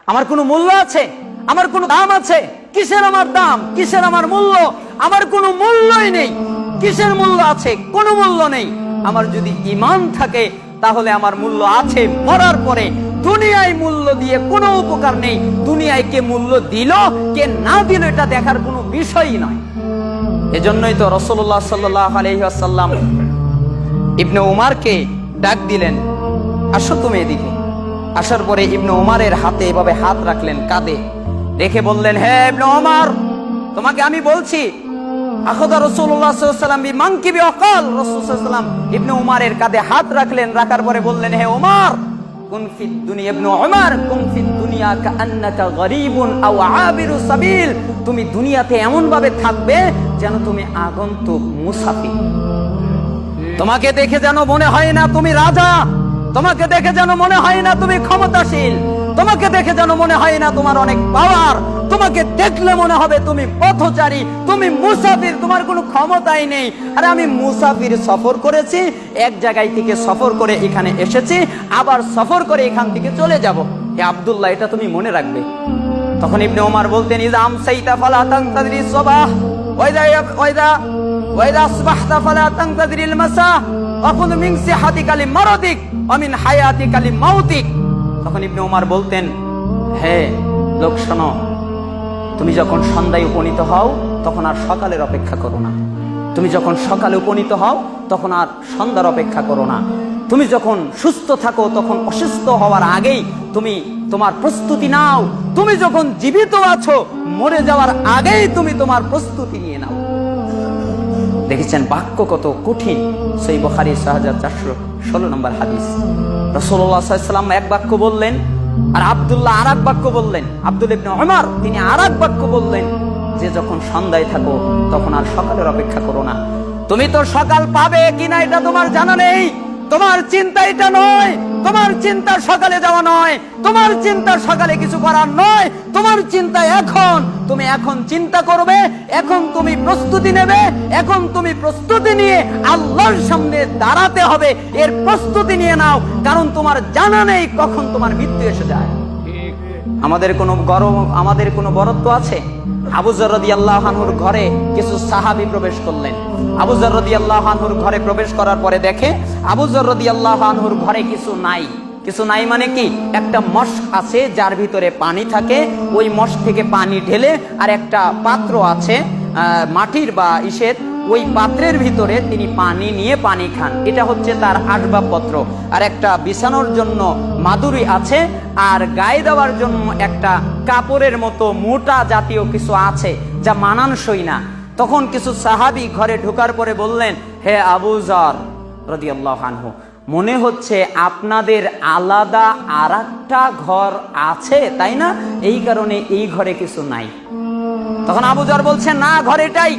আমার কোনো মূল্য আছে? আমার কোনো দাম আছে? কিসের আমার দাম, কিসের আমার মূল্য? আমার কোনো মূল্যই নেই। কিসের মূল্য আছে? কোনো মূল্য নেই। আমার যদি ঈমান থাকে তাহলে আমার মূল্য আছে মরার পরে। দুনিয়ায় মূল্য দিয়ে কোনো উপকার নেই। দুনিয়ায় কে মূল্য দিল কে না দিল এটা দেখার কোনো বিষয়ই নয়। এজন্যই তো রাসূলুল্লাহ সাল্লাল্লাহু আলাইহি ওয়াসাল্লাম ইবনে উমারকে ডাক দিলেন, আসো তুমি এদিকে। আসার পরে ইবনে উমারের হাতে এভাবে হাত রাখলেন, কাঁধে রেখে বললেন, হে ইবনে উমার, তোমাকে আমি বলছি। আখাযা রাসূলুল্লাহ সাল্লাল্লাহু আলাইহি ওয়াসাল্লাম বিমানকিবি ওয়াকাল, রাসূল সাল্লাল্লাহু আলাইহি ওয়াসাল্লাম ইবনে উমারের কাঁধে হাত রাখলেন, রাখার পরে বললেন, হে উমার, কুন ফিদ দুনিয়া ইবনে উমার কুন ফিদ দুনিয়া কাআন্নাকা গরীবুন আও আবিরু সাবিল। তুমি দুনিয়াতে এমন ভাবে থাকবে যেন তুমি আগন্তুক, মুসাফির। তোমাকে দেখে যেন মনে হয় না তুমি রাজা, তোমাকে দেখে যেন মনে হয় না তুমি ক্ষমতাশীল, তোমাকে দেখে যেন মনে হয় না তোমার অনেক পাওয়ার, তোমাকে দেখলে মনে হবে তুমি পথচারী, তুমি মুসাফির, তোমার কোনো ক্ষমতাই নেই। আরে আমি মুসাফির, সফর করেছি, এক জায়গায় থেকে সফর করে এখানে এসেছি, আবার সফর করে এখান থেকে চলে যাব। হে আব্দুল্লাহ, এটা তুমি মনে রাখবে। তখন ইবনে ওমর বলতেন, ইযা আমসাইতা ফালা তানতাযিরি সাবাহ ওয়াইদা আসবাহতা ফালা তানতাযিরিল মাসা ওয়াকুন মিন সিহাতিকা লিমারাদিক ওয়া মিন হায়াতিকা লিমাউতিক। তখন ইবনে ওমর বলতেন, হে লোক শোনো, তুমি যখন সন্ধ্যায় উপনীত হও তখন আর সকালের অপেক্ষা করো না। তুমি যখন সকালে উপনীত হও তখন আর সন্ধ্যার অপেক্ষা করো না। তুমি যখন সুস্থ থাকো তখন অসুস্থ হওয়ার আগেই তুমি তোমার প্রস্তুতি নাও। তুমি যখন জীবিত আছো মরে যাওয়ার আগেই তুমি তোমার প্রস্তুতি নিয়ে নাও। দেখেছেন বাক্য কত কঠিন। সহিহ বুখারী 6416 নম্বর হাদিস। রাসূলুল্লাহ সাল্লাল্লাহু আলাইহি ওয়াসাল্লাম এক বাক্য বললেন, আর আব্দুল্লাহ আরেক বাক্য বললেন। আব্দুল্লাহ ইবনে উমর তিনি আরেক বাক্য বললেন যে যখন সন্ধ্যায় থাকো তখন আর সকালের অপেক্ষা করো না। তুমি তো সকাল পাবে কিনা এটা তোমার জানা নেই। তোমার চিন্তা এটা নয়, তোমার চিন্তা সকালে যাওয়া নয়, তোমার চিন্তা সকালে কিছু করার নয়। তোমার চিন্তা এখন, তুমি এখন চিন্তা করবে, এখন তুমি প্রস্তুতি নেবে, এখন তুমি প্রস্তুতি নিয়ে আল্লাহর সামনে দাঁড়াতে হবে। এর প্রস্তুতি নিয়ে নাও, কারণ তোমার জানা নেই কখন তোমার মৃত্যু এসে যায়। আমাদের কোনো বরত্ব আছে? আবু যর রাদিয়াল্লাহু আনহুর ঘরে কিছু সাহাবী প্রবেশ করলেন। আবু যর রাদিয়াল্লাহু আনহুর ঘরে প্রবেশ করার পরে দেখে আবু যর রাদিয়াল্লাহু আনহুর ঘরে কিছু নাই। কিছু নাই মানে কি? একটা মশক আছে যার ভিতরে পানি থাকে, ওই মশক থেকে পানি ঢেলে, আর একটা পাত্র আছে মাটির বা ইসের, ওই পাত্রের ভিতরে তিনি পানি নিয়ে পানি খান। এটা হচ্ছে তার আসবাবপত্র। আর একটা বিছানোর জন্য মাদুরি আছে, আর গায়ে দেওয়ার জন্য একটা কাপড়ের মতো মোটা জাতীয় কিছু আছে যা মানানসই না। তখন কিছু সাহাবী ঘরে ঢোকার পরে বললেন, হে আবু যর রাদিয়াল্লাহু আনহু, মনে হচ্ছে আপনাদের আলাদা আরেকটা ঘর আছে, তাই না? এই কারণে এই ঘরে কিছু নাই। তখন আবু যর বলছেন, না, ঘর এটাই,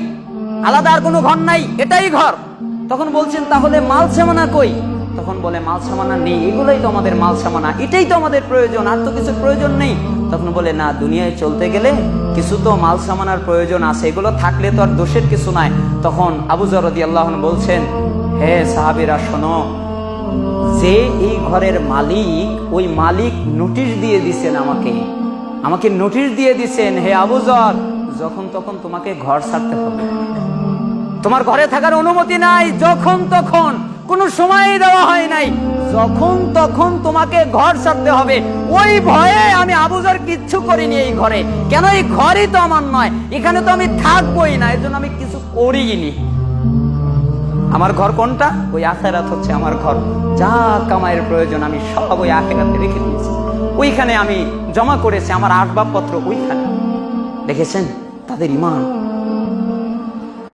আলাদা আর কোনো ঘর নাই, এটাই ঘর। তখন বলছেন, তাহলে মাল সামানা কই? তখন বলে, মাল সামানা নেই, এগুলোই তো আমাদের মাল সামানা, এটাই তো আমাদের প্রয়োজন, আর তো কিছু প্রয়োজন নেই। তখন বলে, না, দুনিয়ায় চলতে গেলে কিছু তো মাল সামানার প্রয়োজন আছে, এগুলো থাকলে তো আর দোষের কিছু নাই। তখন আবু যর রাদিয়াল্লাহু আনহু বলছেন, হে সাহাবীরা শোনো, যে এই ঘরের মালিক, ওই মালিক নোটিশ দিয়ে দিছেন আমাকে নোটিশ দিয়ে দিছেন, হে আবু যর, যখন তখন তোমাকে ঘর ছাড়তে হবে, তোমার ঘরে থাকার অনুমতি নাই। যখন তখন, কোনো সময় দেওয়া হয় নাই, যখন তখন তোমাকে ঘর ছাড়তে হবে। ওই ভয়ে আমি আবু যর কিচ্ছু করিনি এই ঘরে। কেন? এই ঘরই তো আমার নয়, এখানে তো আমি থাকবোই না, এর জন্য আমি কিছু করিনি। আমার ঘর কোনটা? ওই আখিরাত হচ্ছে আমার ঘর। যা কামাইয়ের প্রয়োজন আমি সব ওই আখিরাতে রেখে দিয়েছি, ওইখানে আমি জমা করেছি, আমার আসবাবপত্র ওইখানে। দেখেছেন তাদের ঈমান।